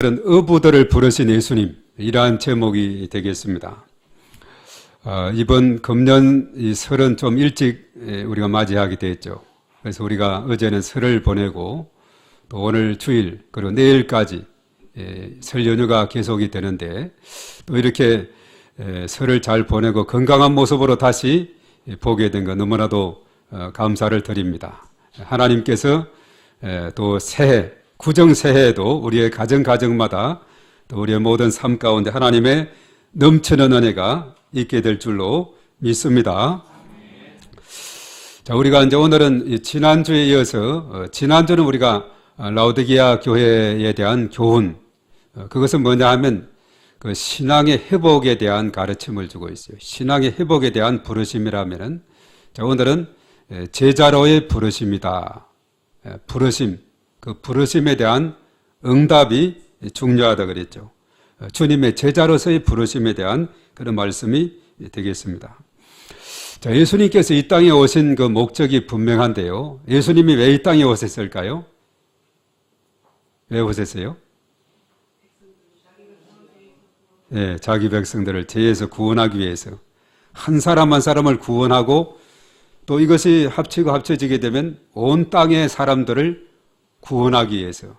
어부들을 부르신 예수님, 이러한 제목이 되겠습니다. 이번 금년 이 설은 좀 일찍 우리가 맞이하게 됐죠. 그래서 우리가 어제는 설을 보내고 또 오늘 주일 그리고 내일까지 설 연휴가 계속이 되는데 또 이렇게 설을 잘 보내고 건강한 모습으로 다시 보게 된 것 너무나도 감사를 드립니다. 하나님께서 또 새해 구정 새해에도 우리의 가정마다 또 우리의 모든 삶 가운데 하나님의 넘치는 은혜가 있게 될 줄로 믿습니다. 자, 우리가 이제 오늘은 지난주에 이어서 지난주는 우리가 라오디게아 교회에 대한 교훈, 그것은 뭐냐 하면 그 신앙의 회복에 대한 가르침을 주고 있어요. 신앙의 회복에 대한 부르심이라면은, 자, 오늘은 제자로의 부르심이다. 부르심. 그 부르심에 대한 응답이 중요하다 그랬죠. 주님의 제자로서의 부르심에 대한 그런 말씀이 되겠습니다. 자, 예수님께서 이 땅에 오신 그 목적이 분명한데요. 예수님이 왜 이 땅에 오셨을까요? 왜 오셨어요? 네, 자기 백성들을 죄에서 구원하기 위해서 한 사람 한 사람을 구원하고 또 이것이 합쳐지게 되면 온 땅의 사람들을 구원하기 위해서,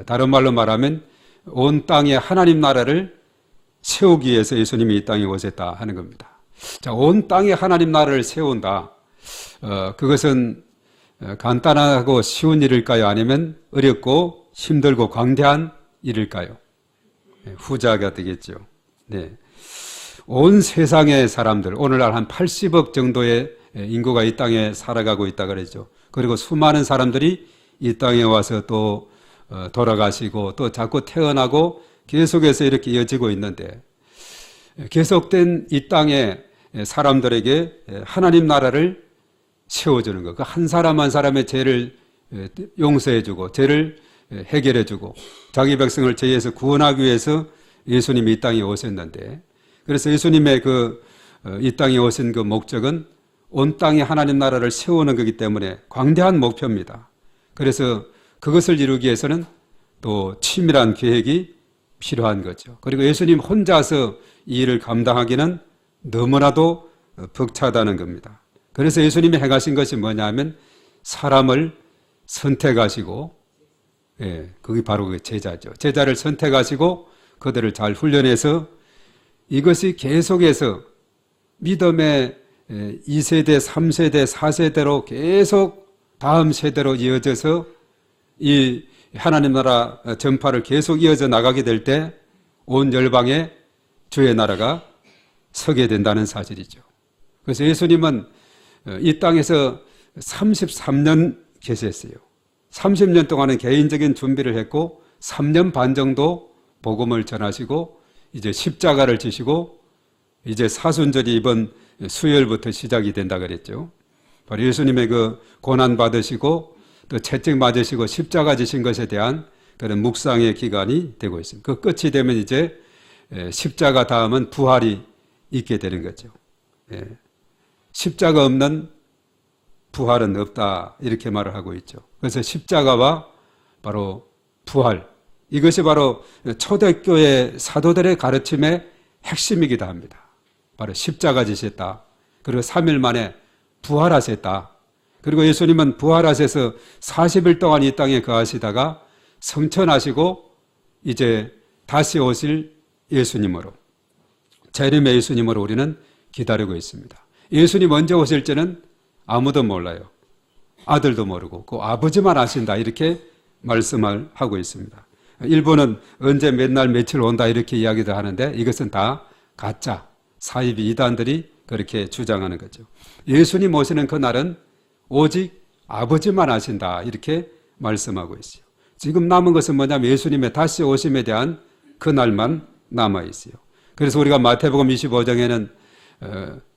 다른 말로 말하면 온 땅에 하나님 나라를 세우기 위해서 예수님이 이 땅에 오셨다 하는 겁니다. 자, 온 땅에 하나님 나라를 세운다. 그것은 간단하고 쉬운 일일까요? 아니면 어렵고 힘들고 광대한 일일까요? 후자가 되겠죠. 네. 온 세상의 사람들, 오늘날 한 80억 정도의 인구가 이 땅에 살아가고 있다 그러죠. 그리고 수많은 사람들이 이 땅에 와서 또 돌아가시고 또 자꾸 태어나고 계속해서 이렇게 이어지고 있는데, 계속된 이 땅의 사람들에게 하나님 나라를 세워주는 것, 그 한 사람 한 사람의 죄를 용서해주고 죄를 해결해주고 자기 백성을 죄에서 구원하기 위해서 예수님이 이 땅에 오셨는데, 그래서 예수님의 이 땅에 오신 그 목적은 온 땅에 하나님 나라를 세우는 거기 때문에 광대한 목표입니다. 그래서 그것을 이루기 위해서는 또 치밀한 계획이 필요한 거죠. 그리고 예수님 혼자서 이 일을 감당하기는 너무나도 벅차다는 겁니다. 그래서 예수님이 행하신 것이 뭐냐면 사람을 선택하시고, 그게 바로 그 제자죠. 제자를 선택하시고 그들을 잘 훈련해서 이것이 계속해서 믿음의 2세대, 3세대, 4세대로 계속 다음 세대로 이어져서 이 하나님 나라 전파를 계속 이어져 나가게 될 때 온 열방에 주의 나라가 서게 된다는 사실이죠. 그래서 예수님은 이 땅에서 33년 계셨어요. 30년 동안은 개인적인 준비를 했고 3년 반 정도 복음을 전하시고 이제 십자가를 지시고 이제 사순절이 이번 수요일부터 시작이 된다 그랬죠. 바로 예수님의 그 고난 받으시고 또 채찍 맞으시고 십자가 지신 것에 대한 그런 묵상의 기간이 되고 있습니다. 그 끝이 되면 이제 십자가 다음은 부활이 있게 되는 거죠. 십자가 없는 부활은 없다, 이렇게 말을 하고 있죠. 그래서 십자가와 바로 부활, 이것이 바로 초대교회 사도들의 가르침의 핵심이기도 합니다. 바로 십자가 지셨다. 그리고 3일 만에 부활하셨다. 그리고 예수님은 부활하셔서 40일 동안 이 땅에 거하시다가 성천하시고 이제 다시 오실 예수님으로, 재림의 예수님으로 우리는 기다리고 있습니다. 예수님 언제 오실지는 아무도 몰라요. 아들도 모르고 그 아버지만 아신다, 이렇게 말씀을 하고 있습니다. 일부는 언제 몇 날 며칠 온다 이렇게 이야기도 하는데 이것은 다 가짜, 사이비 이단들이 그렇게 주장하는 거죠. 예수님 오시는 그날은 오직 아버지만 아신다, 이렇게 말씀하고 있어요. 지금 남은 것은 뭐냐면 예수님의 다시 오심에 대한 그날만 남아있어요. 그래서 우리가 마태복음 25장에는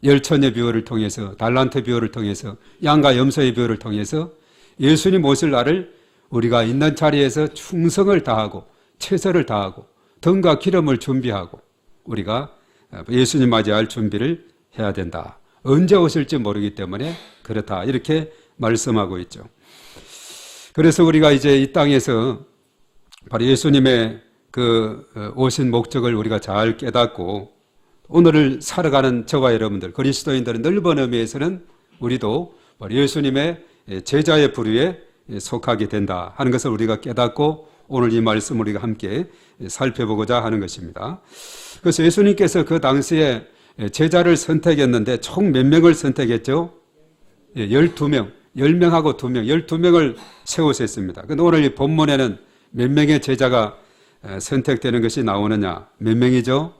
열처녀 비유를 통해서, 달란트 비유를 통해서, 양과 염소의 비유를 통해서 예수님 오실 날을 우리가 있는 자리에서 충성을 다하고 최선을 다하고 등과 기름을 준비하고 우리가 예수님 맞이할 준비를 해야 된다. 언제 오실지 모르기 때문에 그렇다, 이렇게 말씀하고 있죠. 그래서 우리가 이제 이 땅에서 바로 예수님의 오신 목적을 우리가 잘 깨닫고 오늘을 살아가는 저와 여러분들 그리스도인들은 넓은 의미에서는 우리도 예수님의 제자의 부류에 속하게 된다 하는 것을 우리가 깨닫고 오늘 이 말씀을 우리가 함께 살펴보고자 하는 것입니다. 그래서 예수님께서 그 당시에 제자를 선택했는데 총 몇 명을 선택했죠? 12명, 10명하고 2명, 12명을 세우셨습니다. 근데 오늘 이 본문에는 몇 명의 제자가 선택되는 것이 나오느냐? 몇 명이죠?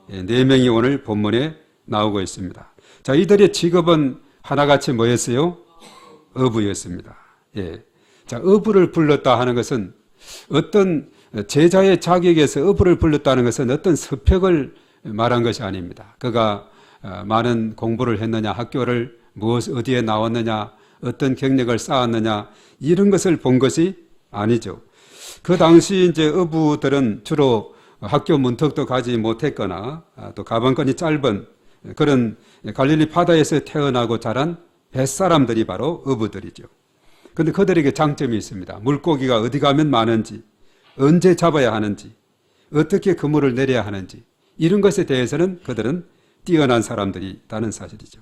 4명이 오늘 본문에 나오고 있습니다. 자, 이들의 직업은 하나같이 뭐였어요? 어부였습니다. 예. 자, 어부를 불렀다 하는 것은 어떤 제자의 자격에서 어부를 불렀다는 것은 어떤 스펙을 말한 것이 아닙니다. 그가 많은 공부를 했느냐, 학교를 어디에 나왔느냐, 어떤 경력을 쌓았느냐, 이런 것을 본 것이 아니죠. 그 당시 이제 어부들은 주로 학교 문턱도 가지 못했거나 또 가방끈이 짧은 그런 갈릴리 바다에서 태어나고 자란 뱃사람들이 바로 어부들이죠. 그런데 그들에게 장점이 있습니다. 물고기가 어디 가면 많은지, 언제 잡아야 하는지, 어떻게 그물을 내려야 하는지 이런 것에 대해서는 그들은 뛰어난 사람들이라는 사실이죠.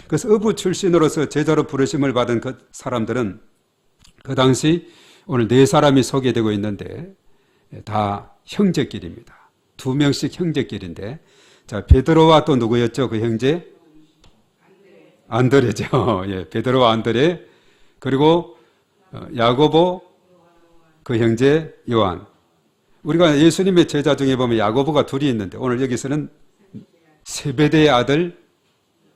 그래서 어부 출신으로서 제자로 부르심을 받은 그 사람들은 그 당시 오늘 4사람이 소개되고 있는데 다 형제끼리입니다. 2명씩 형제끼리인데, 자, 베드로와 또 누구였죠? 그 형제? 안드레죠. 예, 베드로와 안드레, 그리고 야고보, 그 형제 요한. 우리가 예수님의 제자 중에 보면 야고보가 둘이 있는데 오늘 여기서는 세베대의 아들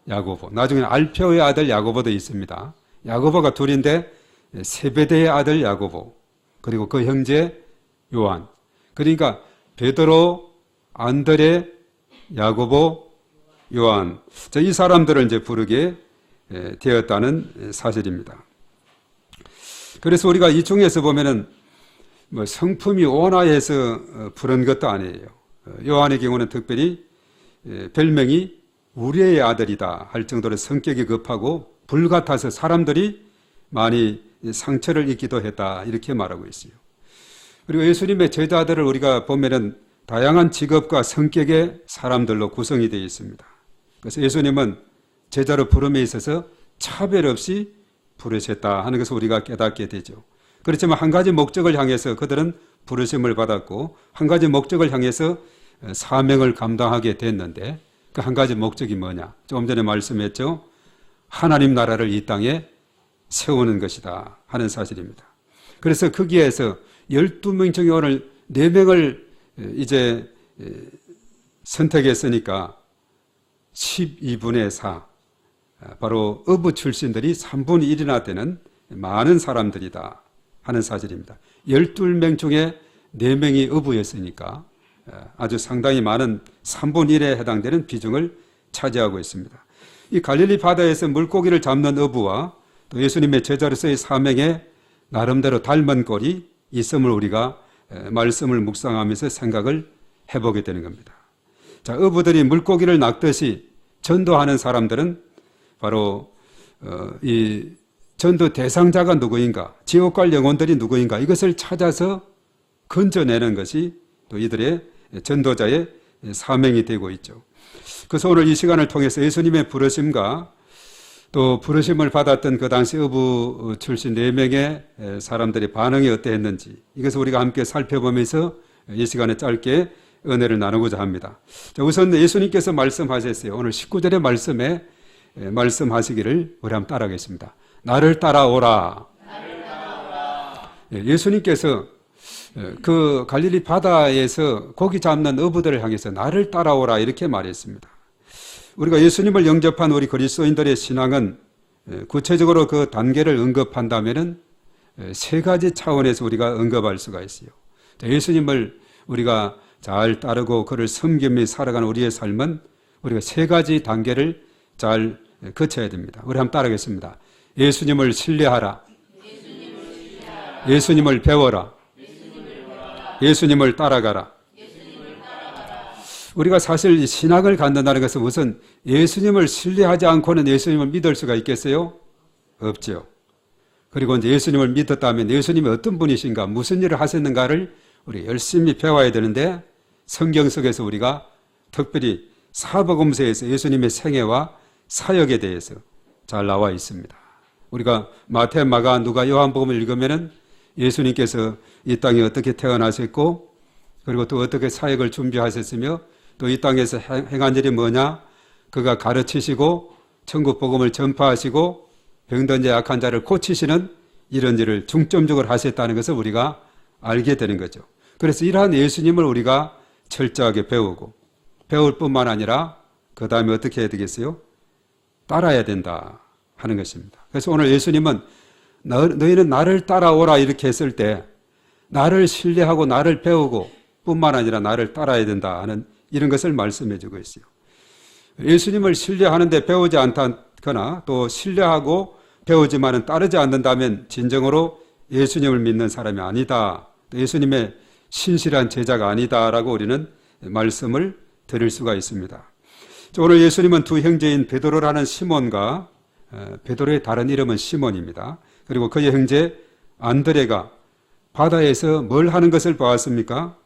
야고보, 나중에는 알페오의 아들 야고보도 있습니다. 야고보가 둘인데 세베대의 아들 야고보, 그리고 그 형제 요한. 그러니까 베드로, 안드레, 야고보, 요한. 이 사람들을 이제 부르게 되었다는 사실입니다. 그래서 우리가 이 중에서 보면은 성품이 온화해서 부른 것도 아니에요. 요한의 경우는 특별히 별명이 우리의 아들이다 할 정도로 성격이 급하고 불같아서 사람들이 많이 상처를 입기도 했다 이렇게 말하고 있어요. 그리고 예수님의 제자들을 우리가 보면은 다양한 직업과 성격의 사람들로 구성이 되어 있습니다. 그래서 예수님은 제자로 부름에 있어서 차별 없이 부르셨다 하는 것을 우리가 깨닫게 되죠. 그렇지만 한 가지 목적을 향해서 그들은 부르심을 받았고 한 가지 목적을 향해서 사명을 감당하게 됐는데 그 한 가지 목적이 뭐냐? 조금 전에 말씀했죠. 하나님 나라를 이 땅에 세우는 것이다 하는 사실입니다. 그래서 거기에서 12명 중에 오늘 4명을 이제 선택했으니까 12분의 4, 바로 어부 출신들이 3분의 1이나 되는 많은 사람들이다 하는 사실입니다. 12명 중에 4명이 어부였으니까 아주 상당히 많은 3분의 1에 해당되는 비중을 차지하고 있습니다. 이 갈릴리 바다에서 물고기를 잡는 어부와 또 예수님의 제자로서의 사명에 나름대로 닮은 꼴이 있음을 우리가 말씀을 묵상하면서 생각을 해보게 되는 겁니다. 자, 어부들이 물고기를 낚듯이 전도하는 사람들은 바로 이 전도 대상자가 누구인가, 지옥 갈 영혼들이 누구인가 이것을 찾아서 건져내는 것이 또 이들의 전도자의 사명이 되고 있죠. 그래서 오늘 이 시간을 통해서 예수님의 부르심과 또 부르심을 받았던 그 당시 어부 출신 4명의 사람들의 반응이 어떠했는지 이것을 우리가 함께 살펴보면서 이 시간에 짧게 은혜를 나누고자 합니다. 자, 우선 예수님께서 말씀하셨어요. 오늘 19절의 말씀에 말씀하시기를 우리 한번 따라하겠습니다. 나를 따라오라. 예수님께서 그 갈릴리 바다에서 고기 잡는 어부들을 향해서 나를 따라오라 이렇게 말했습니다. 우리가 예수님을 영접한 우리 그리스도인들의 신앙은 구체적으로 그 단계를 언급한다면은 3가지 차원에서 우리가 언급할 수가 있어요. 예수님을 우리가 잘 따르고 그를 섬기며 살아가는 우리의 삶은 우리가 3가지 단계를 잘 거쳐야 됩니다. 우리 한번 따라하겠습니다. 예수님을 신뢰하라. 예수님을 배워라. 예수님을 따라가라. 우리가 사실 신앙을 갖는다는 것은 우선 예수님을 신뢰하지 않고는 예수님을 믿을 수가 있겠어요? 없죠. 그리고 이제 예수님을 믿었다면 예수님이 어떤 분이신가, 무슨 일을 하셨는가를 우리 열심히 배워야 되는데 성경 속에서 우리가 특별히 사복음서에서 예수님의 생애와 사역에 대해서 잘 나와 있습니다. 우리가 마태, 마가, 누가, 요한복음을 읽으면은 예수님께서 이 땅에 어떻게 태어나셨고 그리고 또 어떻게 사역을 준비하셨으며 또 이 땅에서 행한 일이 뭐냐? 그가 가르치시고 천국 복음을 전파하시고 병든 자 약한 자를 고치시는 이런 일을 중점적으로 하셨다는 것을 우리가 알게 되는 거죠. 그래서 이러한 예수님을 우리가 철저하게 배우고 배울 뿐만 아니라 그 다음에 어떻게 해야 되겠어요? 따라야 된다 하는 것입니다. 그래서 오늘 예수님은 너희는 나를 따라오라 이렇게 했을 때 나를 신뢰하고 나를 배우고 뿐만 아니라 나를 따라야 된다 하는 이런 것을 말씀해 주고 있어요. 예수님을 신뢰하는데 배우지 않거나 또 신뢰하고 배우지만은 따르지 않는다면 진정으로 예수님을 믿는 사람이 아니다. 예수님의 신실한 제자가 아니다라고 우리는 말씀을 드릴 수가 있습니다. 오늘 예수님은 두 형제인 베드로라는 시몬과 베드로의 다른 이름은 시몬입니다. 그리고 그의 형제 안드레가 바다에서 뭘 하는 것을 보았습니까?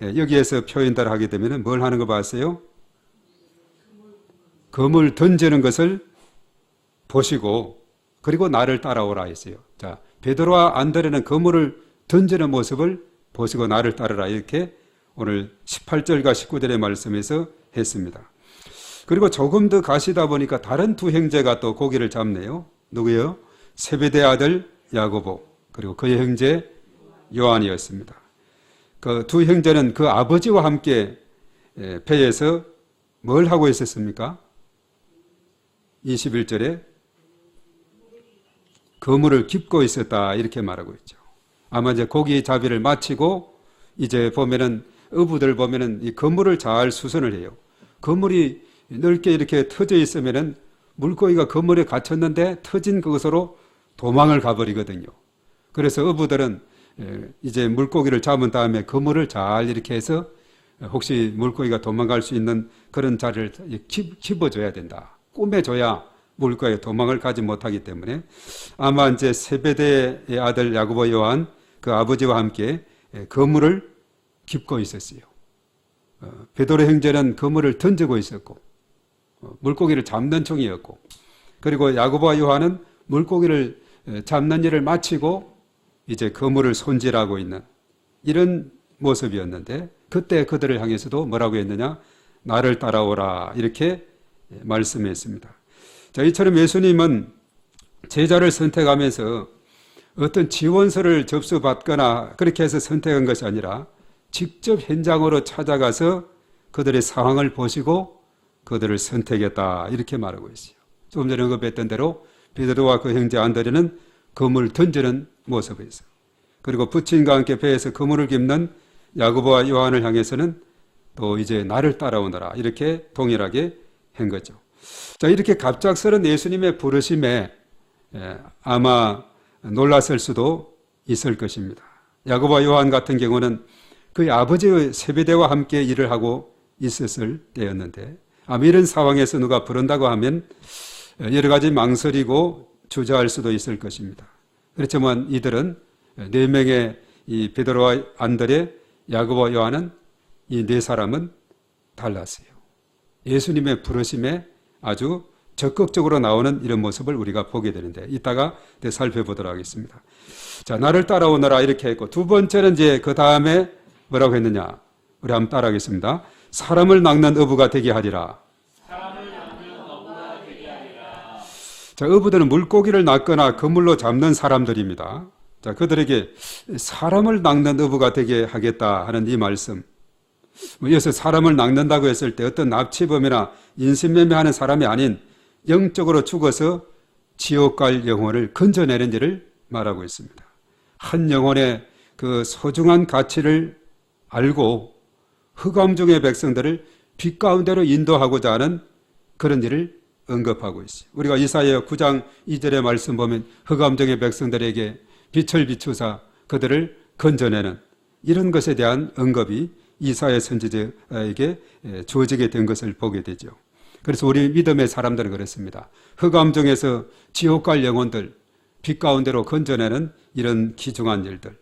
여기에서 표현을 하게 되면 뭘 하는 거 봤어요? 그물 던지는 것을 보시고 그리고 나를 따라오라 했어요. 자, 베드로와 안드레는 그물을 던지는 모습을 보시고 나를 따르라 이렇게 오늘 18절과 19절의 말씀에서 했습니다. 그리고 조금 더 가시다 보니까 다른 두 형제가 또 고기를 잡네요. 누구요? 세베대 아들 야고보 그리고 그의 형제 요한이었습니다. 그 두 형제는 그 아버지와 함께 배에서 뭘 하고 있었습니까? 21절에 그물을 깁고 있었다 이렇게 말하고 있죠. 아마 이제 고기 잡이를 마치고 이제 보면은 어부들 보면은 이 그물을 잘 수선을 해요. 그물이 넓게 이렇게 터져 있으면은 물고기가 그물에 갇혔는데 터진 그것으로 도망을 가버리거든요. 그래서 어부들은 이제 물고기를 잡은 다음에 그물을 잘 이렇게 해서 혹시 물고기가 도망갈 수 있는 그런 자리를 깁어줘야 된다. 꾸며줘야 물고기가 도망을 가지 못하기 때문에 아마 이제 세베대의 아들 야고보 요한 그 아버지와 함께 그물을 깁고 있었어요. 베드로 형제는 그물을 던지고 있었고 물고기를 잡는 종이었고 그리고 야고보와 요한은 물고기를 잡는 일을 마치고 이제 그물을 손질하고 있는 이런 모습이었는데 그때 그들을 향해서도 뭐라고 했느냐? 나를 따라오라 이렇게 말씀했습니다. 자, 이처럼 예수님은 제자를 선택하면서 어떤 지원서를 접수받거나 그렇게 해서 선택한 것이 아니라 직접 현장으로 찾아가서 그들의 상황을 보시고 그들을 선택했다 이렇게 말하고 있어요. 조금 전에 언급했던 대로 베드로와 그 형제 안드레는 그물 던지는 모습에서 그리고 부친과 함께 배에서 그물을 깁는 야고보와 요한을 향해서는 또 이제 나를 따라오너라 이렇게 동일하게 한 거죠. 자, 이렇게 갑작스런 예수님의 부르심에 아마 놀랐을 수도 있을 것입니다. 야고보와 요한 같은 경우는 그의 아버지의 세베대와 함께 일을 하고 있었을 때였는데 아마 이런 상황에서 누가 부른다고 하면 여러 가지 망설이고 주저할 수도 있을 것입니다. 그렇지만 이들은 네 명의 이 베드로와 안드레, 야고보와 요한은 이 네 사람은 달랐어요. 예수님의 부르심에 아주 적극적으로 나오는 이런 모습을 우리가 보게 되는데 이따가 살펴보도록 하겠습니다. 자, 나를 따라오너라 이렇게 했고 두 번째는 이제 그 다음에 뭐라고 했느냐? 우리 한번 따라하겠습니다. 사람을 낚는 어부가 되게 하리라. 자, 어부들은 물고기를 낚거나 그물로 잡는 사람들입니다. 자, 그들에게 사람을 낚는 어부가 되게 하겠다 하는 이 말씀. 여기서 사람을 낚는다고 했을 때 어떤 납치범이나 인신매매하는 사람이 아닌 영적으로 죽어서 지옥 갈 영혼을 건져내는 일을 말하고 있습니다. 한 영혼의 그 소중한 가치를 알고 흑암중의 백성들을 빛 가운데로 인도하고자 하는 그런 일을 언급하고 있어요. 우리가 이사야 9장 2절의 말씀 보면 흑암중의 백성들에게 빛을 비추사 그들을 건져내는 이런 것에 대한 언급이 이사야 선지자에게 주어지게 된 것을 보게 되죠. 그래서 우리 믿음의 사람들은 그렇습니다. 흑암중에서 지옥 갈 영혼들 빛 가운데로 건져내는 이런 귀중한 일들.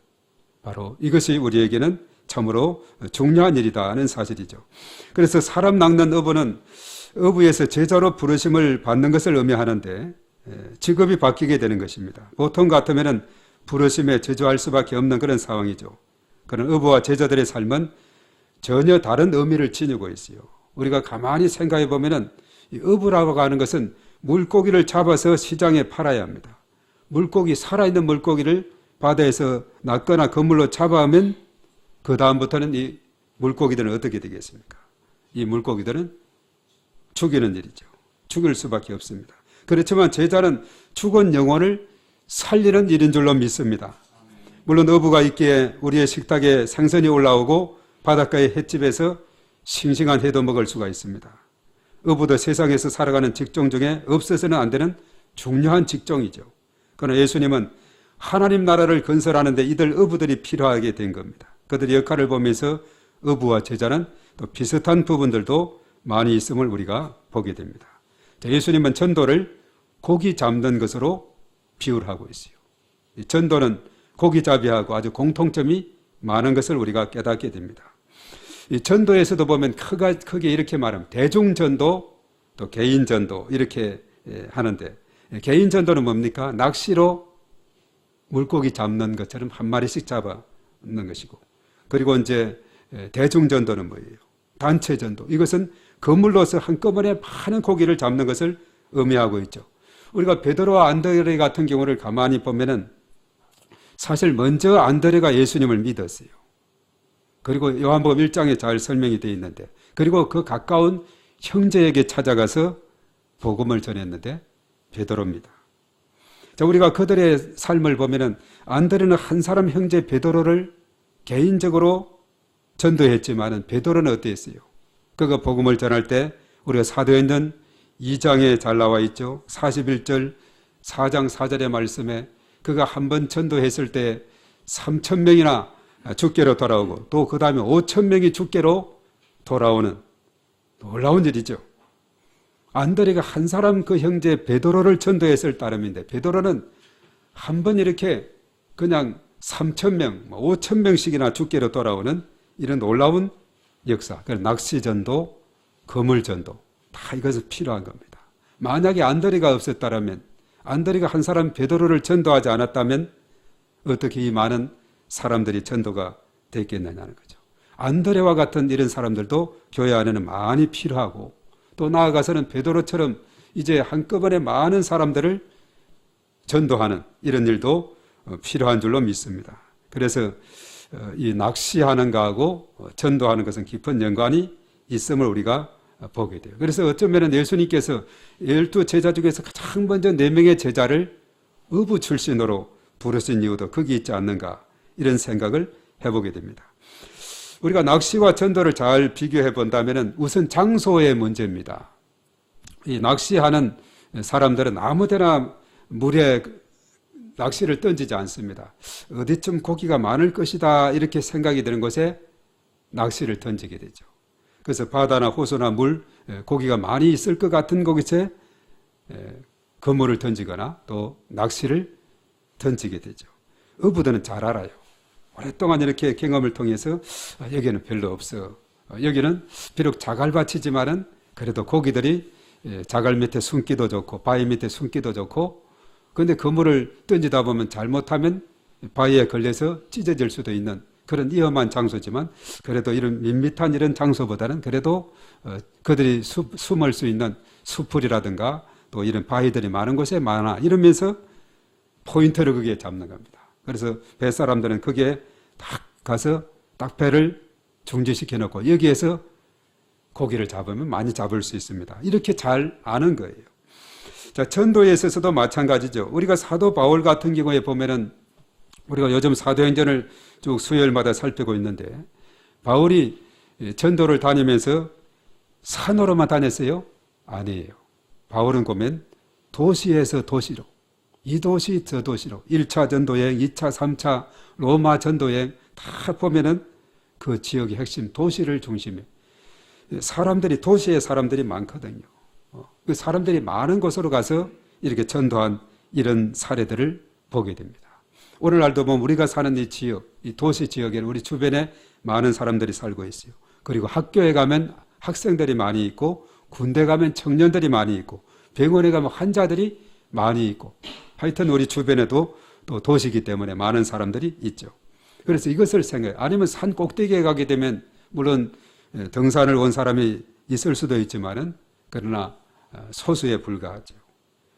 바로 이것이 우리에게는 참으로 중요한 일이다 하는 사실이죠. 그래서 사람 낚는 어부는 어부에서 제자로 부르심을 받는 것을 의미하는데 직업이 바뀌게 되는 것입니다. 보통 같으면 부르심에 저조할 수밖에 없는 그런 상황이죠. 그런 어부와 제자들의 삶은 전혀 다른 의미를 지니고 있어요. 우리가 가만히 생각해 보면은 이 어부라고 하는 것은 물고기를 잡아서 시장에 팔아야 합니다. 물고기, 살아있는 물고기를 바다에서 낚거나 그물로 잡아오면 그 다음부터는 이 물고기들은 어떻게 되겠습니까? 이 물고기들은 죽이는 일이죠. 죽일 수밖에 없습니다. 그렇지만 제자는 죽은 영혼을 살리는 일인 줄로 믿습니다. 물론 어부가 있기에 우리의 식탁에 생선이 올라오고 바닷가의 횟집에서 싱싱한 회도 먹을 수가 있습니다. 어부도 세상에서 살아가는 직종 중에 없어서는 안 되는 중요한 직종이죠. 그러나 예수님은 하나님 나라를 건설하는데 이들 어부들이 필요하게 된 겁니다. 그들의 역할을 보면서 어부와 제자는 또 비슷한 부분들도 많이 있음을 우리가 보게 됩니다. 예수님은 전도를 고기 잡는 것으로 비유를 하고 있어요. 이 전도는 고기잡이하고 아주 공통점이 많은 것을 우리가 깨닫게 됩니다. 이 전도에서도 보면 크게 이렇게 말하면 대중전도 또 개인전도 이렇게 하는데, 개인전도는 뭡니까? 낚시로 물고기 잡는 것처럼 한 마리씩 잡아놓는 것이고, 그리고 이제 대중전도는 뭐예요? 단체전도. 이것은 그물로서 한꺼번에 많은 고기를 잡는 것을 의미하고 있죠. 우리가 베드로와 안드레 같은 경우를 가만히 보면은 사실 먼저 안드레가 예수님을 믿었어요. 그리고 요한복음 1장에 잘 설명이 되어 있는데, 그리고 그 가까운 형제에게 찾아가서 복음을 전했는데 베드로입니다. 자, 우리가 그들의 삶을 보면은 안드레는 한 사람 형제 베드로를 개인적으로 전도했지만은 베드로는 어땠어요? 그가 복음을 전할 때 우리가 사도행전 2장에 잘 나와 있죠. 41절 4장 4절의 말씀에 그가 한 번 전도했을 때 3,000명이나 죽게로 돌아오고 또 그 다음에 5,000명이 죽게로 돌아오는 놀라운 일이죠. 안드레가 한 사람 그 형제 베드로를 전도했을 따름인데, 베드로는 한 번 이렇게 그냥 3,000명, 5,000명씩이나 죽게로 돌아오는 이런 놀라운 역사, 낚시전도, 거물전도 다 이것은 필요한 겁니다. 만약에 안드레가 없었다면, 안드레가 한 사람 베드로를 전도하지 않았다면 어떻게 이 많은 사람들이 전도가 됐겠느냐는 거죠. 안드레와 같은 이런 사람들도 교회 안에는 많이 필요하고, 또 나아가서는 베드로처럼 이제 한꺼번에 많은 사람들을 전도하는 이런 일도 필요한 줄로 믿습니다. 그래서 이 낚시하는 것하고 전도하는 것은 깊은 연관이 있음을 우리가 보게 돼요. 그래서 어쩌면 예수님께서 12 제자 중에서 가장 먼저 4명의 제자를 어부 출신으로 부르신 이유도 거기 있지 않는가, 이런 생각을 해보게 됩니다. 우리가 낚시와 전도를 잘 비교해 본다면 우선 장소의 문제입니다. 이 낚시하는 사람들은 아무데나 물에 낚시를 던지지 않습니다. 어디쯤 고기가 많을 것이다 이렇게 생각이 드는 곳에 낚시를 던지게 되죠. 그래서 바다나 호수나 물, 고기가 많이 있을 것 같은 곳에 그물을 던지거나 또 낚시를 던지게 되죠. 어부들은 잘 알아요. 오랫동안 이렇게 경험을 통해서 여기는 별로 없어. 여기는 비록 자갈밭이지만은 그래도 고기들이 자갈 밑에 숨기도 좋고 바위 밑에 숨기도 좋고, 그런데 그물을 던지다 보면 잘못하면 바위에 걸려서 찢어질 수도 있는 그런 위험한 장소지만, 그래도 이런 밋밋한 이런 장소보다는 그래도 그들이 숨을 수 있는 수풀이라든가 또 이런 바위들이 많은 곳에 많아. 이러면서 포인트를 거기에 잡는 겁니다. 그래서 뱃사람들은 거기에 딱 가서 딱 배를 중지시켜 놓고 여기에서 고기를 잡으면 많이 잡을 수 있습니다. 이렇게 잘 아는 거예요. 자, 전도에 있어서도 마찬가지죠. 우리가 사도 바울 같은 경우에 보면은 우리가 요즘 사도행전을 쭉 수요일마다 살피고 있는데, 바울이 전도를 다니면서 산으로만 다녔어요? 아니에요. 바울은 보면 도시에서 도시로, 이 도시 저 도시로 1차 전도여행, 2차, 3차 로마 전도여행 다 보면은 그 지역의 핵심 도시를 중심에 사람들이, 도시에 사람들이 많거든요. 그 사람들이 많은 곳으로 가서 이렇게 전도한 이런 사례들을 보게 됩니다. 오늘날도 보면 우리가 사는 이 지역, 이 도시 지역에는 우리 주변에 많은 사람들이 살고 있어요. 그리고 학교에 가면 학생들이 많이 있고, 군대 가면 청년들이 많이 있고, 병원에 가면 환자들이 많이 있고, 하여튼 우리 주변에도 또 도시이기 때문에 많은 사람들이 있죠. 그래서 이것을 생각해요. 아니면 산 꼭대기에 가게 되면 물론 등산을 온 사람이 있을 수도 있지만은 그러나 소수에 불과하죠.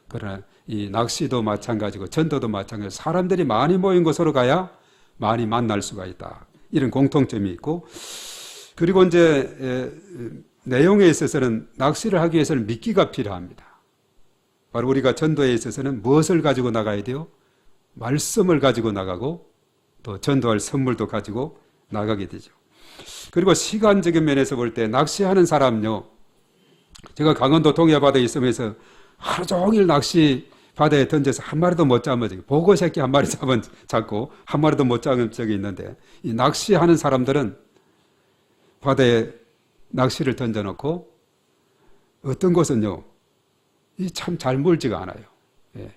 그러나 이 낚시도 마찬가지고 전도도 마찬가지고 사람들이 많이 모인 곳으로 가야 많이 만날 수가 있다. 이런 공통점이 있고, 그리고 이제 내용에 있어서는 낚시를 하기 위해서는 미끼가 필요합니다. 바로 우리가 전도에 있어서는 무엇을 가지고 나가야 돼요? 말씀을 가지고 나가고 또 전도할 선물도 가지고 나가게 되죠. 그리고 시간적인 면에서 볼 때 낚시하는 사람요, 제가 강원도 동해바다에 있으면서 하루 종일 낚시 바다에 던져서 한 마리도 못 잡은 적이, 보고 새끼 한 마리 잡고 한 마리도 못 잡은 적이 있는데, 이 낚시하는 사람들은 바다에 낚시를 던져놓고 어떤 곳은요, 이 참 잘 물지가 않아요. 예.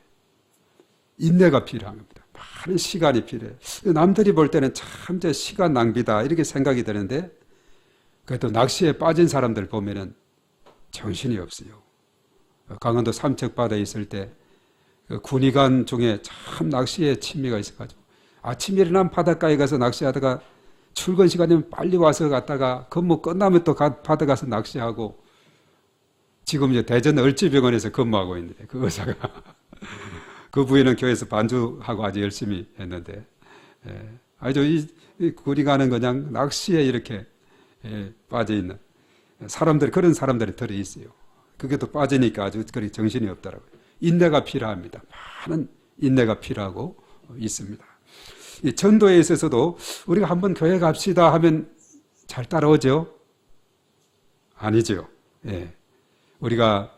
인내가 필요한 겁니다. 많은 시간이 필요해요. 남들이 볼 때는 참 시간 낭비다 이렇게 생각이 드는데, 그래도 낚시에 빠진 사람들 보면은 정신이 없어요. 강원도 삼척바다에 있을 때 군의관 중에 참 낚시에 취미가 있어가지고 아침에 일어나면 바닷가에 가서 낚시하다가 출근 시간이면 빨리 와서 갔다가 근무 끝나면 또 바다 가서 낚시하고, 지금 이제 대전 을지병원에서 근무하고 있는데 그 의사가 그 부인은 교회에서 반주하고 아주 열심히 했는데, 아주 이 군의관은 그냥 낚시에 이렇게 빠져 있는 사람들, 그런 사람들이 들어 있어요. 그게 또 빠지니까 아주 그리 정신이 없더라고요. 인내가 필요합니다. 많은 인내가 필요하고 있습니다. 이 전도에 있어서도 우리가 한번 교회 갑시다 하면 잘 따라오죠? 아니죠. 예. 우리가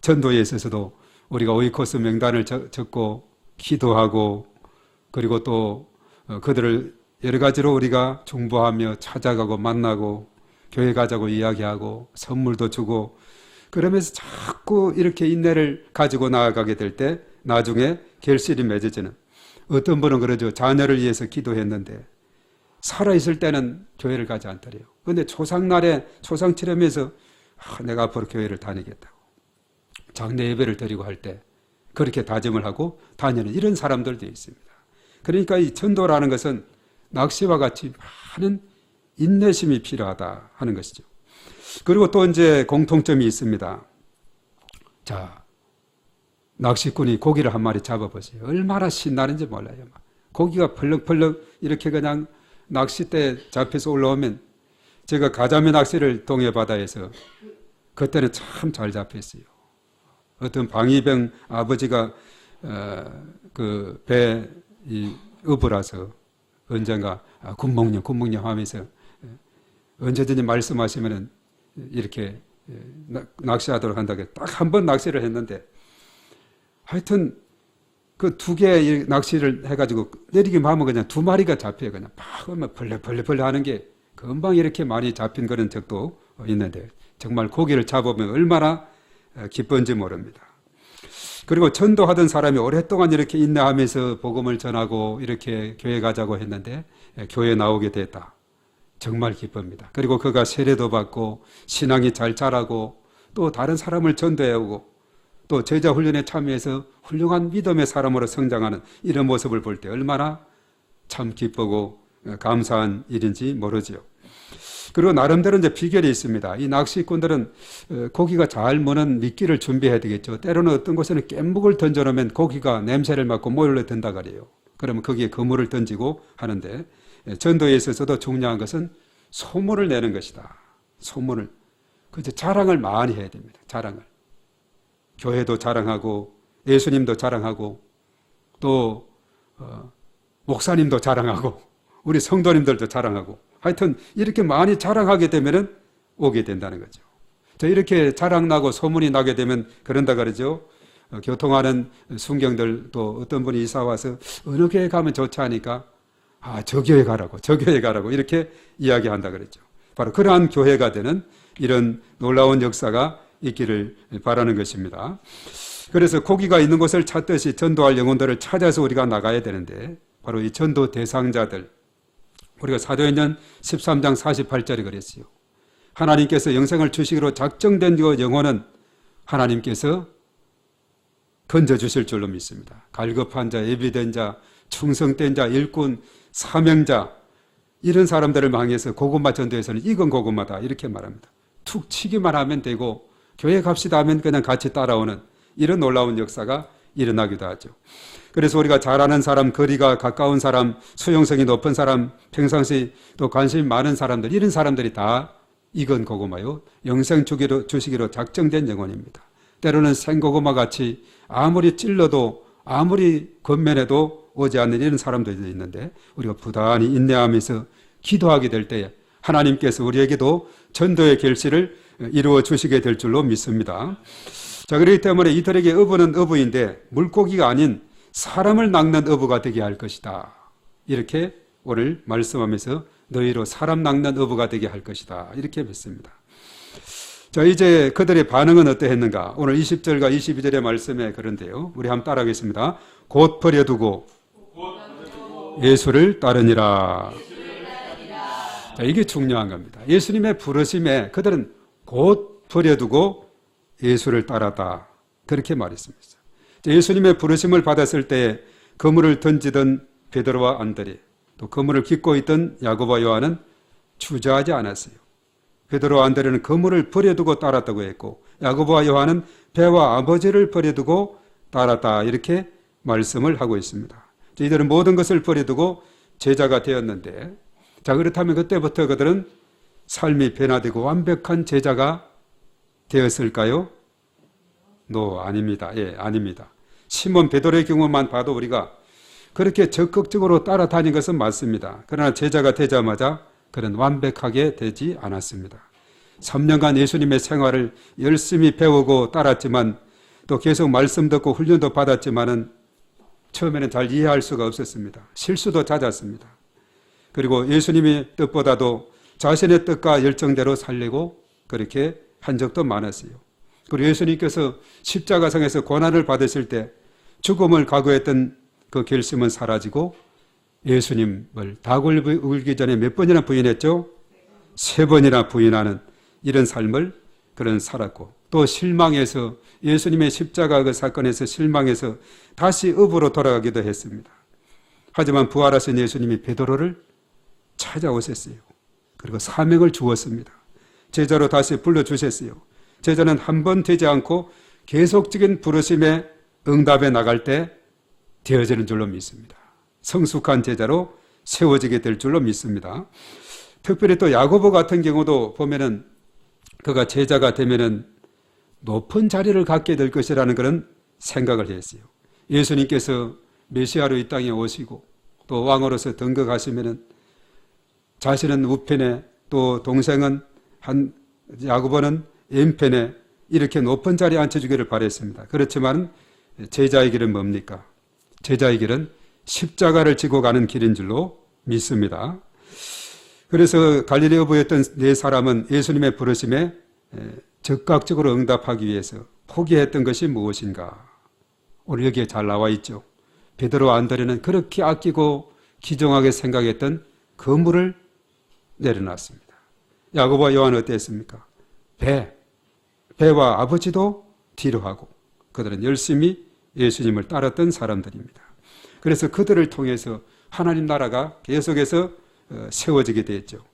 전도에 있어서도 우리가 오이코스 명단을 적고 기도하고, 그리고 또 그들을 여러 가지로 우리가 중보하며 찾아가고 만나고 교회 가자고 이야기하고 선물도 주고, 그러면서 자꾸 이렇게 인내를 가지고 나아가게 될 때 나중에 결실이 맺어지는, 어떤 분은 그러죠. 자녀를 위해서 기도했는데 살아있을 때는 교회를 가지 않더래요. 그런데 초상날에 초상 치르면서 내가 앞으로 교회를 다니겠다고 장례 예배를 드리고 할 때 그렇게 다짐을 하고 다니는 이런 사람들도 있습니다. 그러니까 이 전도라는 것은 낚시와 같이 많은 인내심이 필요하다 하는 것이죠. 그리고 또 이제 공통점이 있습니다. 자, 낚시꾼이 고기를 한 마리 잡아보세요. 얼마나 신나는지 몰라요. 고기가 펄럭펄럭 이렇게 그냥 낚싯대 잡혀서 올라오면, 제가 가자미 낚시를 동해 바다에서 그때는 참 잘 잡혔어요. 어떤 방위병 아버지가 그 배 업으라서 언젠가 군목령 하면서 언제든지 말씀하시면은 이렇게 낚시하도록 한다고 딱 한 번 낚시를 했는데, 하여튼 그 두 개 낚시를 해가지고 내리기만 하면 그냥 두 마리가 잡혀요. 그냥 막 벌레 하는 게 금방 이렇게 많이 잡힌 그런 적도 있는데, 정말 고기를 잡으면 얼마나 기쁜지 모릅니다. 그리고 전도하던 사람이 오랫동안 이렇게 인내하면서 복음을 전하고 이렇게 교회 가자고 했는데 교회 나오게 됐다. 정말 기쁩니다. 그리고 그가 세례도 받고 신앙이 잘 자라고 또 다른 사람을 전도해오고 또 제자 훈련에 참여해서 훌륭한 믿음의 사람으로 성장하는 이런 모습을 볼 때 얼마나 참 기쁘고 감사한 일인지 모르지요. 그리고 나름대로 이제 비결이 있습니다. 이 낚시꾼들은 고기가 잘 무는 미끼를 준비해야 되겠죠. 때로는 어떤 곳에는 깻묵을 던져놓으면 고기가 냄새를 맡고 몰려든다 그래요. 그러면 거기에 그물을 던지고 하는데, 전도에 있어서도 중요한 것은 소문을 내는 것이다. 소문을. 그래서 자랑을 많이 해야 됩니다. 자랑을. 교회도 자랑하고 예수님도 자랑하고 또 목사님도 자랑하고 우리 성도님들도 자랑하고, 하여튼 이렇게 많이 자랑하게 되면 오게 된다는 거죠. 이렇게 자랑나고 소문이 나게 되면 그런다 그러죠. 교통하는 순경들 또 어떤 분이 이사 와서 어느 교회 가면 좋지 하니까 저 교회 가라고 저 교회 가라고 이렇게 이야기한다 그랬죠. 바로 그러한 교회가 되는 이런 놀라운 역사가 있기를 바라는 것입니다. 그래서 고기가 있는 곳을 찾듯이 전도할 영혼들을 찾아서 우리가 나가야 되는데 바로 이 전도 대상자들, 우리가 사도행전 13장 48절에 그랬어요. 하나님께서 영생을 주시기로 작정된 그 영혼은 하나님께서 건져주실 줄로 믿습니다. 갈급한 자, 예비된 자, 충성된 자, 일꾼, 사명자, 이런 사람들을 향해서 고구마 전도에서는 익은 고구마다 이렇게 말합니다. 툭 치기만 하면 되고 교회 갑시다 하면 그냥 같이 따라오는 이런 놀라운 역사가 일어나기도 하죠. 그래서 우리가 잘 아는 사람, 거리가 가까운 사람, 수용성이 높은 사람, 평상시 또 관심이 많은 사람들, 이런 사람들이 다 익은 고구마요, 영생 주시기로 작정된 영혼입니다. 때로는 생고구마 같이 아무리 찔러도 아무리 권면해도 오지 않는 이런 사람들도 있는데 우리가 부단히 인내하면서 기도하게 될 때에 하나님께서 우리에게도 전도의 결실을 이루어 주시게 될 줄로 믿습니다. 자, 그렇기 때문에 이들에게 어부는 어부인데 물고기가 아닌 사람을 낚는 어부가 되게 할 것이다. 이렇게 오늘 말씀하면서 너희로 사람 낚는 어부가 되게 할 것이다. 이렇게 맺습니다. 자, 이제 그들의 반응은 어떠했는가? 오늘 20절과 22절의 말씀에 그런데요. 우리 한번 따라하겠습니다. 곧 버려두고 예수를 따르니라. 자, 이게 중요한 겁니다. 예수님의 부르심에 그들은 곧 버려두고 예수를 따랐다. 그렇게 말했습니다. 예수님의 부르심을 받았을 때 그물을 던지던 베드로와 안드레, 또 그물을 깃고 있던 야고보와 요한은 주저하지 않았어요. 베드로와 안드레는 그물을 버려두고 따랐다고 했고 야고보와 요한은 배와 아버지를 버려두고 따랐다. 이렇게 말씀을 하고 있습니다. 이들은 모든 것을 버려두고 제자가 되었는데, 자, 그렇다면 그때부터 그들은 삶이 변화되고 완벽한 제자가 되었을까요? 아닙니다. 아닙니다. 시몬 베드로의 경우만 봐도 우리가 그렇게 적극적으로 따라다닌 것은 맞습니다. 그러나 제자가 되자마자 그는 완벽하게 되지 않았습니다. 3년간 예수님의 생활을 열심히 배우고 따랐지만 또 계속 말씀 듣고 훈련도 받았지만은 처음에는 잘 이해할 수가 없었습니다. 실수도 잦았습니다. 그리고 예수님의 뜻보다도 자신의 뜻과 열정대로 살려고 그렇게 한 적도 많았어요. 그리고 예수님께서 십자가상에서 고난을 받으실 때 죽음을 각오했던 그 결심은 사라지고 예수님을 닭을 울기 전에 몇 번이나 부인했죠? 3번이나 부인하는 이런 삶을 그는 살았고, 또 실망해서 예수님의 십자가 그 사건에서 실망해서 다시 업으로 돌아가기도 했습니다. 하지만 부활하신 예수님이 베드로를 찾아오셨어요. 그리고 사명을 주었습니다. 제자로 다시 불러주셨어요. 제자는 한 번 되지 않고 계속적인 부르심에 응답해 나갈 때 되어지는 줄로 믿습니다. 성숙한 제자로 세워지게 될 줄로 믿습니다. 특별히 또 야고보 같은 경우도 보면은 그가 제자가 되면은 높은 자리를 갖게 될 것이라는 그런 생각을 했어요. 예수님께서 메시아로 이 땅에 오시고 또 왕으로서 등극하시면은 자신은 우편에 또 동생은 야고보는 왼편에 이렇게 높은 자리에 앉혀주기를 바랬습니다. 그렇지만 제자의 길은 뭡니까? 제자의 길은 십자가를 지고 가는 길인 줄로 믿습니다. 그래서 갈릴리 어부였던 4사람은 예수님의 부르심에 적극적으로 응답하기 위해서 포기했던 것이 무엇인가? 오늘 여기에 잘 나와 있죠. 베드로와 안드레는 그렇게 아끼고 귀중하게 생각했던 그물을 내려놨습니다. 야고보와 요한은 어땠습니까? 배와 아버지도 뒤로 하고 그들은 열심히 예수님을 따랐던 사람들입니다. 그래서 그들을 통해서 하나님 나라가 계속해서 세워지게 됐죠.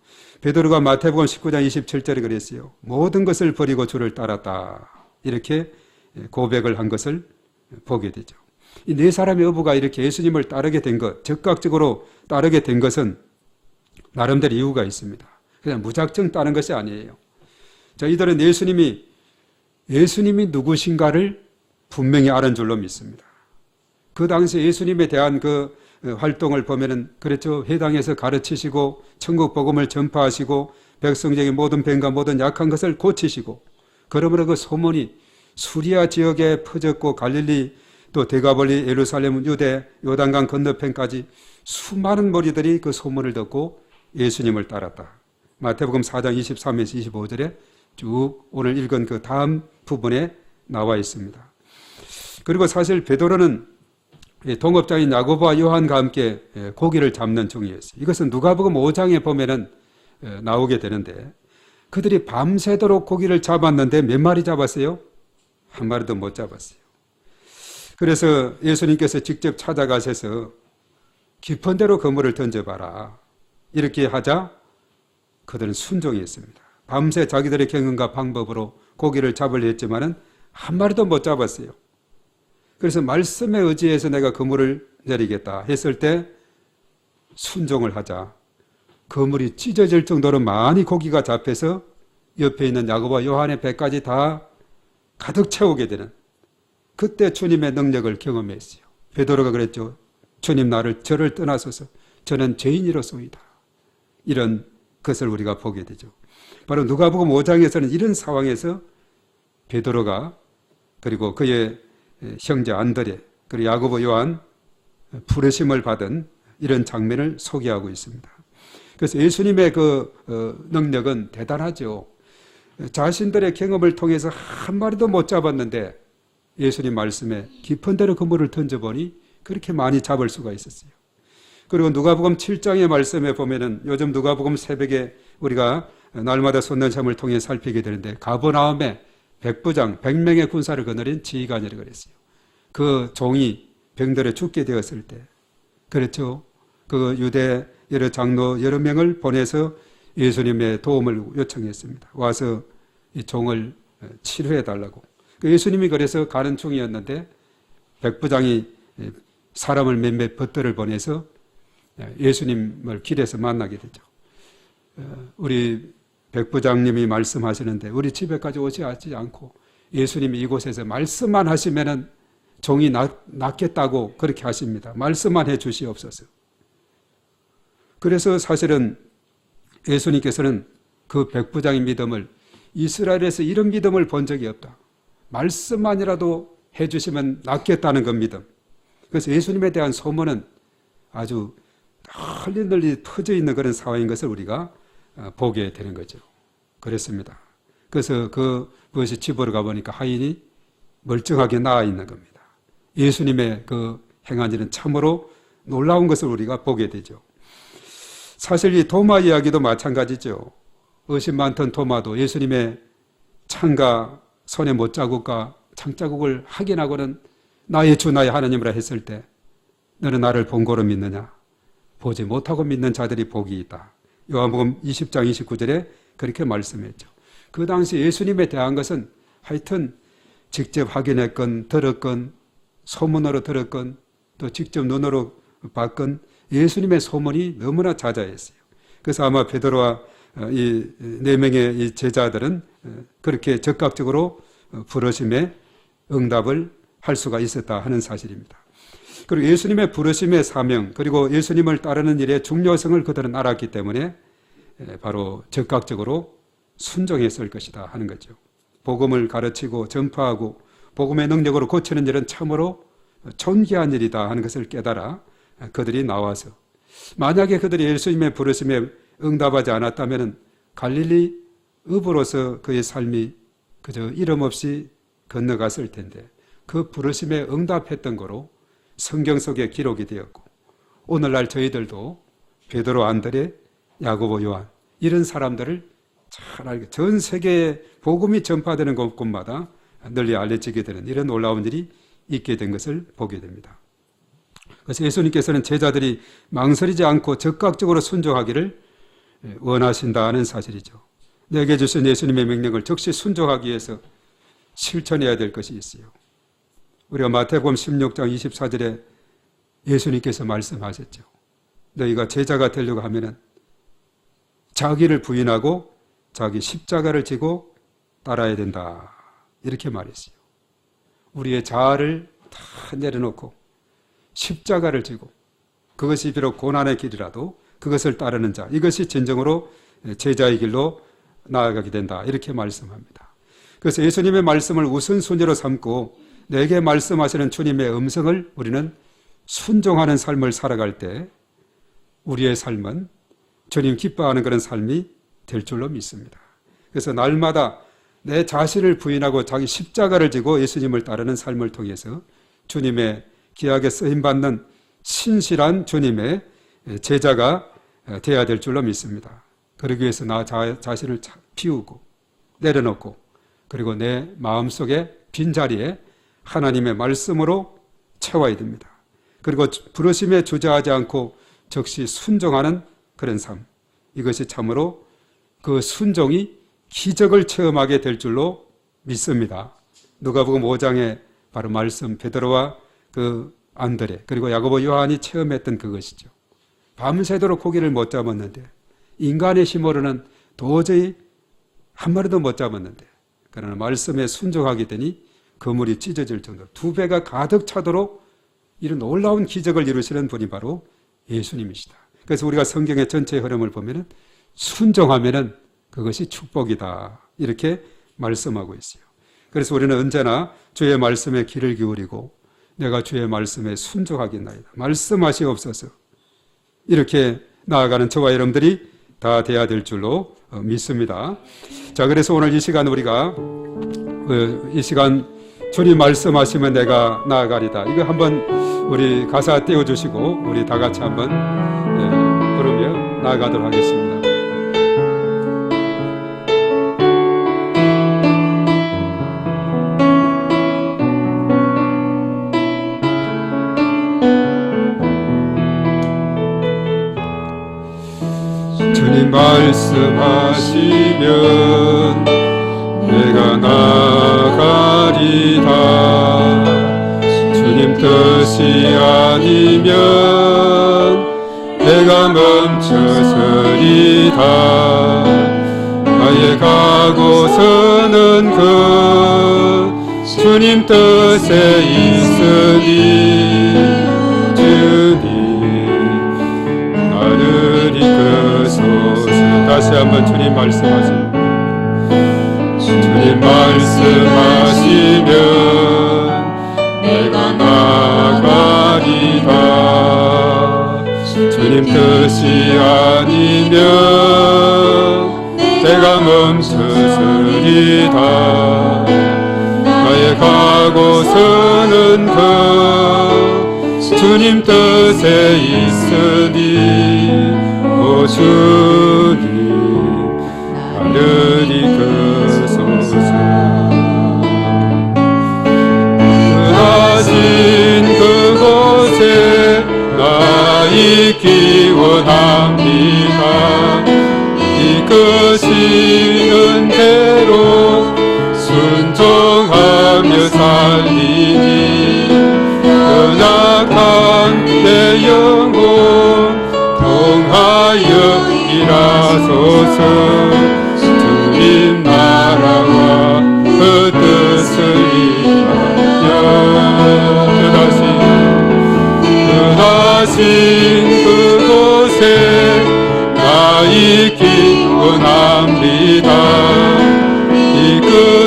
베드로가 마태복음 19장 27절에 그랬어요. 모든 것을 버리고 주를 따랐다. 이렇게 고백을 한 것을 보게 되죠. 이 4사람의 어부가 이렇게 예수님을 따르게 된 것, 적극적으로 따르게 된 것은 나름대로 이유가 있습니다. 그냥 무작정 따른 것이 아니에요. 자, 이들은 예수님이 누구신가를 분명히 아는 줄로 믿습니다. 그 당시에 예수님에 대한 그 활동을 보면은 그랬죠. 회당에서 가르치시고 천국 복음을 전파하시고 백성적인 모든 병과 모든 약한 것을 고치시고, 그러므로 그 소문이 수리아 지역에 퍼졌고 갈릴리 또 데가볼리 예루살렘 유대 요단강 건너편까지 수많은 무리들이 그 소문을 듣고 예수님을 따랐다. 마태복음 4장 23에서 25절에 쭉 오늘 읽은 그 다음 부분에 나와 있습니다. 그리고 사실 베드로는 동업자인 야고보와 요한과 함께 고기를 잡는 중이었어요. 이것은 누가복음 5장에 보면은 나오게 되는데 그들이 밤새도록 고기를 잡았는데 몇 마리 잡았어요? 한 마리도 못 잡았어요. 그래서 예수님께서 직접 찾아가셔서 깊은 데로 그물을 던져봐라. 이렇게 하자 그들은 순종했습니다. 밤새 자기들의 경험과 방법으로 고기를 잡으려 했지만은 한 마리도 못 잡았어요. 그래서 말씀에 의지해서 내가 그물을 내리겠다 했을 때 순종을 하자 그물이 찢어질 정도로 많이 고기가 잡혀서 옆에 있는 야고보와 요한의 배까지 다 가득 채우게 되는 그때 주님의 능력을 경험했어요. 베드로가 그랬죠. 주님 저를 떠나소서 저는 죄인이로소이다. 이런 것을 우리가 보게 되죠. 바로 누가복음 5장에서는 이런 상황에서 베드로가 그리고 그의 형제 안드레 그리고 야고보 요한 부르심을 받은 이런 장면을 소개하고 있습니다. 그래서 예수님의 그 능력은 대단하죠. 자신들의 경험을 통해서 한 마리도 못 잡았는데 예수님 말씀에 깊은 데로 그물을 던져보니 그렇게 많이 잡을 수가 있었어요. 그리고 누가복음 7장의 말씀에 보면은 요즘 누가복음 새벽에 우리가 날마다 솟는 샘을 통해 살피게 되는데 가버나움에 백부장 100명의 군사를 거느린 지휘관이라고 그랬어요. 그 종이 병들어 죽게 되었을 때 그렇죠. 그 유대 여러 장로 여러 명을 보내서 예수님의 도움을 요청했습니다. 와서 이 종을 치료해 달라고. 예수님이 그래서 가는 중이었는데 백부장이 사람을 몇몇 벗들을 보내서 예수님을 길에서 만나게 되죠. 우리 백부장님이 말씀하시는데 우리 집에까지 오지 않고 예수님이 이곳에서 말씀만 하시면은 종이 낫겠다고 그렇게 하십니다. 말씀만 해 주시옵소서. 그래서 사실은 예수님께서는 그 백부장의 믿음을 이스라엘에서 이런 믿음을 본 적이 없다. 말씀만이라도 해 주시면 낫겠다는 그 믿음. 그래서 예수님에 대한 소문은 아주 널리 퍼져 있는 그런 상황인 것을 우리가 보게 되는 거죠. 그랬습니다. 그래서 그것이 집으로 가보니까 하인이 멀쩡하게 나아 있는 겁니다. 예수님의 그 행한 일은 참으로 놀라운 것을 우리가 보게 되죠. 사실 이 도마 이야기도 마찬가지죠. 의심 많던 도마도 예수님의 창과 손의 못자국과 창자국을 확인하고는 나의 주 나의 하나님이라 했을 때 너는 나를 본고로 믿느냐? 보지 못하고 믿는 자들이 복이 있다. 요한복음 20장 29절에 그렇게 말씀했죠. 그 당시 예수님에 대한 것은 하여튼 직접 확인했건 들었건 소문으로 들었건 또 직접 눈으로 봤건 예수님의 소문이 너무나 자자했어요. 그래서 아마 베드로와 이 네 명의 이 제자들은 그렇게 적극적으로 부르심에 응답을 할 수가 있었다 하는 사실입니다. 그리고 예수님의 부르심의 사명 그리고 예수님을 따르는 일의 중요성을 그들은 알았기 때문에 바로 적극적으로 순종했을 것이다 하는 거죠. 복음을 가르치고 전파하고 복음의 능력으로 고치는 일은 참으로 존귀한 일이다 하는 것을 깨달아 그들이 나와서 만약에 그들이 예수님의 부르심에 응답하지 않았다면 갈릴리 읍으로서 그의 삶이 그저 이름 없이 건너갔을 텐데 그 부르심에 응답했던 거로 성경 속에 기록이 되었고 오늘날 저희들도 베드로, 안드레, 야고보, 요한 이런 사람들을 잘 알게 전 세계에 복음이 전파되는 곳마다 널리 알려지게 되는 이런 놀라운 일이 있게 된 것을 보게 됩니다. 그래서 예수님께서는 제자들이 망설이지 않고 적극적으로 순종하기를 원하신다는 사실이죠. 내게 주신 예수님의 명령을 즉시 순종하기 위해서 실천해야 될 것이 있어요. 우리가 마태복음 16장 24절에 예수님께서 말씀하셨죠. 너희가 제자가 되려고 하면은 자기를 부인하고 자기 십자가를 지고 따라야 된다. 이렇게 말했어요. 우리의 자아를 다 내려놓고 십자가를 지고 그것이 비록 고난의 길이라도 그것을 따르는 자 이것이 진정으로 제자의 길로 나아가게 된다. 이렇게 말씀합니다. 그래서 예수님의 말씀을 우선순위로 삼고 내게 말씀하시는 주님의 음성을 우리는 순종하는 삶을 살아갈 때 우리의 삶은 주님 기뻐하는 그런 삶이 될 줄로 믿습니다. 그래서 날마다 내 자신을 부인하고 자기 십자가를 지고 예수님을 따르는 삶을 통해서 주님의 귀하게 쓰임받는 신실한 주님의 제자가 되어야 될 줄로 믿습니다. 그러기 위해서 나 자신을 비우고 내려놓고 그리고 내 마음속에 빈자리에 하나님의 말씀으로 채워야 됩니다. 그리고 부르심에 주저하지 않고 즉시 순종하는 그런 삶, 이것이 참으로 그 순종이 기적을 체험하게 될 줄로 믿습니다. 누가복음 5장에 바로 말씀 베드로와 그 안드레 그리고 야고보 요한이 체험했던 그것이죠. 밤새도록 고기를 못 잡았는데 인간의 힘으로는 도저히 한 마리도 못 잡았는데 그러나 말씀에 순종하게 되니 그물이 찢어질 정도로 두 배가 가득 차도록 이런 놀라운 기적을 이루시는 분이 바로 예수님이시다. 그래서 우리가 성경의 전체 흐름을 보면은 순종하면은 그것이 축복이다 이렇게 말씀하고 있어요. 그래서 우리는 언제나 주의 말씀에 귀를 기울이고 내가 주의 말씀에 순종하겠나이다 말씀하시옵소서 이렇게 나아가는 저와 여러분들이 다 돼야 될 줄로 믿습니다. 자, 그래서 오늘 이 시간 우리가 이 시간 주님 말씀하시면 내가 나아가리다 이거 한번 우리 가사 띄워주시고 우리 다 같이 한번 부르며 나아가도록 하겠습니다. 주님 말씀하시면 내가 나아가리다 주님 뜻이 아니면 내가 멈춰서리다 나의 가고서는 그 주님 뜻에 있으니 주님 나를 이끄소서 다시 한번 주님 말씀하십니다. 주님 말씀하시면 내가 나아가리다 주님 뜻이 아니면 내가 멈춰서리다 나의 가고서는 그 주님 뜻에 있으니 오 주님 나를 이끄소서 그하신 그곳에 나 있기 원합니다 이끄시는 대로 순종하며 살리니 연약한 내 영혼 통하여 일하소서 주님 나라와 그 뜻을 위하여 그하신 그곳에 나 있기 원합니다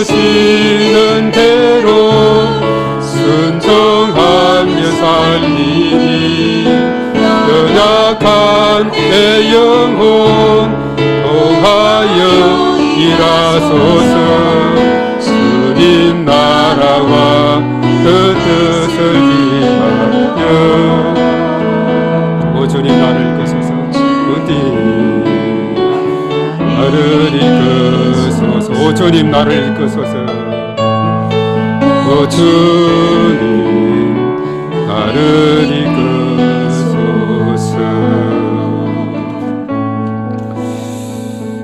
이끄시는 대로 순종하며 살리니 연약한 내 영혼 통하여 일하소서 주님 나라와 그 뜻을 위하여 오 주님 나를 이끄소서 어디 나를 이끄소서 오 주님 나를 이끄소서 오 주님 나를 이끄소서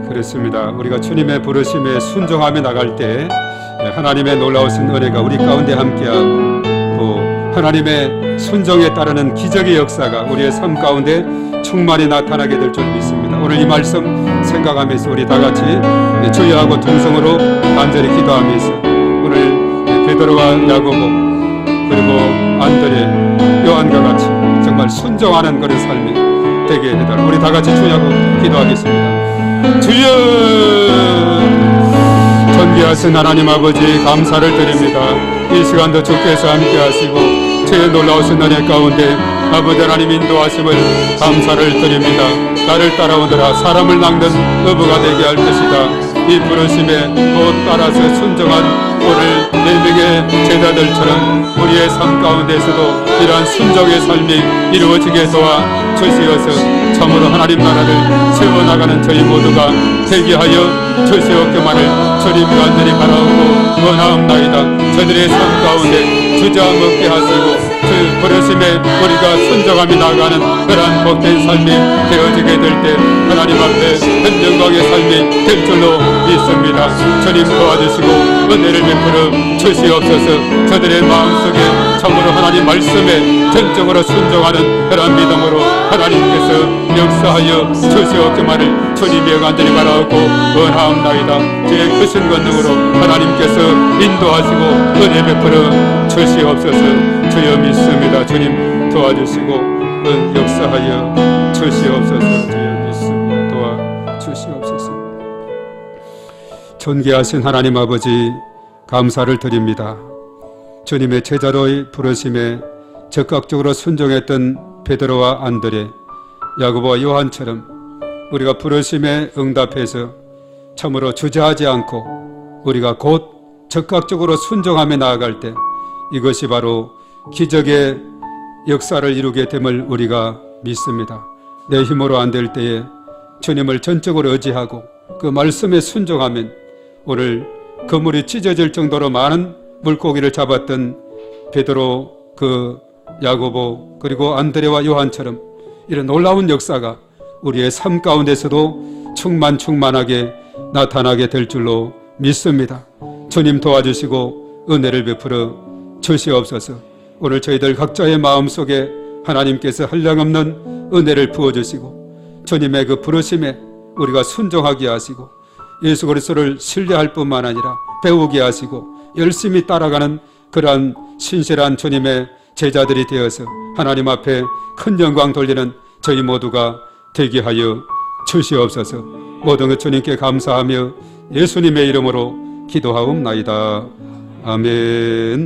그렇습니다. 우리가 주님의 부르심에 순종하며 나갈 때 하나님의 놀라우신 은혜가 우리 가운데 함께하고 하나님의 순종에 따르는 기적의 역사가 우리의 삶 가운데 충만히 나타나게 될 줄 믿습니다. 오늘 이 말씀 생각하면서 우리 다 같이 주여하고 동성으로 간절히 기도하면서 오늘 베드로와 야고보 그리고 안드레 요한과 같이 정말 순종하는 그런 삶이 되게 해달라. 우리 다 같이 주여하고 기도하겠습니다. 주여 존귀하신 하나님 아버지 감사를 드립니다. 이 시간도 주께서 함께 하시고 주의 놀라우신 은혜 가운데 아버지 하나님 인도하심을 감사를 드립니다. 나를 따라오더라 사람을 낚는 어부가 되게 할 것이다. 이 부르심에 곧 따라서 순종한 오늘 4명의 제자들처럼 우리의 삶 가운데서도 이러한 순종의 삶이 이루어지게 도와 주시어서 참으로 하나님 나라를 세워나가는 저희 모두가 되게 하여 주시옵기만을 주님 간절히 바라오고 원하옵나이다. 저들의 삶 가운데 주저함없게 하시고 그 부르심에 우리가 순종하며 나가는 그러한 복된 삶이 되어지게 될 때 하나님 앞에 현정광의 삶이 될 줄로 믿습니다. 주님 도와주시고 은혜를 베풀어 주시옵소서. 저들의 마음속에 참으로 하나님 말씀에 전적으로 순종하는 그런 믿음으로 하나님께서 역사하여 주시옵기만을 주님의 간절히 바라고 원하옵나이다. 주의 크신 권능으로 하나님께서 인도하시고 은혜 베풀어 주시옵소서. 주여 믿습니다. 주님 도와주시고 역사하여 주시옵소서. 주여 믿습니다. 도와주시옵소서. 존귀하신 하나님 아버지 감사를 드립니다. 주님의 제자로의 부르심에 적극적으로 순종했던 베드로와 안드레, 야고보와 요한처럼 우리가 부르심에 응답해서 참으로 주저하지 않고 우리가 곧 적극적으로 순종하며 나아갈 때 이것이 바로 기적의 역사를 이루게 됨을 우리가 믿습니다. 내 힘으로 안 될 때에 주님을 전적으로 의지하고 그 말씀에 순종하면 오늘 그물이 찢어질 정도로 많은 물고기를 잡았던 베드로, 그 야고보 그리고 안드레와 요한처럼 이런 놀라운 역사가 우리의 삶 가운데서도 충만하게 나타나게 될 줄로 믿습니다. 주님 도와주시고 은혜를 베풀어 주시옵소서. 오늘 저희들 각자의 마음속에 하나님께서 한량없는 은혜를 부어주시고 주님의 그 부르심에 우리가 순종하게 하시고 예수 그리스도를 신뢰할 뿐만 아니라 배우게 하시고 열심히 따라가는 그러한 신실한 주님의 제자들이 되어서 하나님 앞에 큰 영광 돌리는 저희 모두가 되게 하여 주시옵소서. 모든 것 주님께 감사하며 예수님의 이름으로 기도하옵나이다. 아멘.